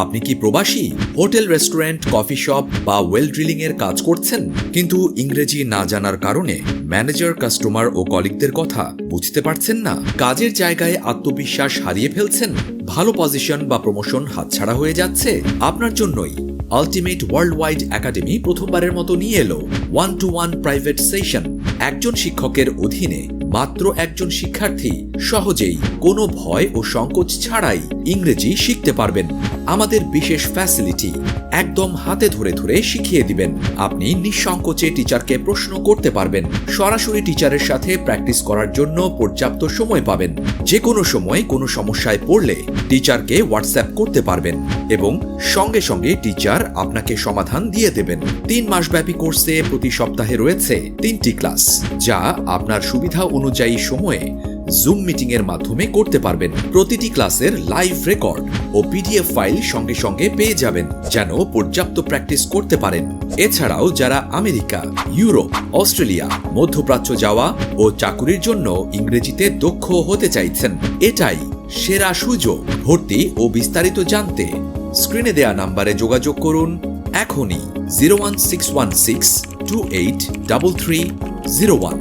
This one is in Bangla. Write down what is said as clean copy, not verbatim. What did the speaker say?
আপনি কি প্রবাসী? হোটেল, রেস্টুরেন্ট, কফি শপ বা ওয়েল ড্রিলিং এর কাজ করছেন, কিন্তু ইংরেজি না জানার কারণে ম্যানেজার, কাস্টমার ও কলিগদের কথা বুঝতে পারছেন না? কাজের জায়গায় আত্মবিশ্বাস হারিয়ে ফেলছেন? ভালো পজিশন বা প্রমোশন হাতছাড়া হয়ে যাচ্ছে? আপনার জন্যই আলটিমেট ওয়ার্ল্ড ওয়াইড একাডেমি প্রথমবারের মতো নিয়ে এলো 1-to-1 প্রাইভেট সেশন। একজন শিক্ষকের অধীনে মাত্র একজন শিক্ষার্থী সহজেই কোনো ভয় ও সংকোচ ছাড়াই ইংরেজি শিখতে পারবেন। আমাদের বিশেষ ফ্যাসিলিটি, একদম হাতে ধরে ধরে শিখিয়ে দিবেন। আপনি নিঃসংকোচে টিচারকে প্রশ্ন করতে পারবেন। সরাসরি টিচারের সাথে প্র্যাকটিস করার জন্য পর্যাপ্ত সময় পাবেন। যে কোনো সময় কোনো সমস্যায় পড়লে টিচারকে হোয়াটসঅ্যাপ করতে পারবেন এবং সঙ্গে সঙ্গে টিচার আপনাকে সমাধান দিয়ে দেবেন। 3 মাসব্যাপী কোর্সে প্রতি সপ্তাহে রয়েছে 3টি ক্লাস, যা আপনার সুবিধা অনুযায়ী সময়ে জুম মিটিং এর মাধ্যমে করতে পারবেন। প্রতিটি ক্লাসের লাইভ রেকর্ড ও পিডিএফ ফাইল সঙ্গে সঙ্গে পেয়ে যাবেন, যেন পর্যাপ্ত প্র্যাকটিস করতে পারেন। এছাড়াও যারা আমেরিকা, ইউরোপ, অস্ট্রেলিয়া, মধ্যপ্রাচ্য যাওয়া ও চাকুরির জন্য ইংরেজিতে দক্ষ হতে চাইছেন, এটাই সেরা সুযোগ। ভর্তি ও বিস্তারিত জানতে স্ক্রিনে দেয়া নাম্বারে যোগাযোগ করুন এখনই। 01616 283301।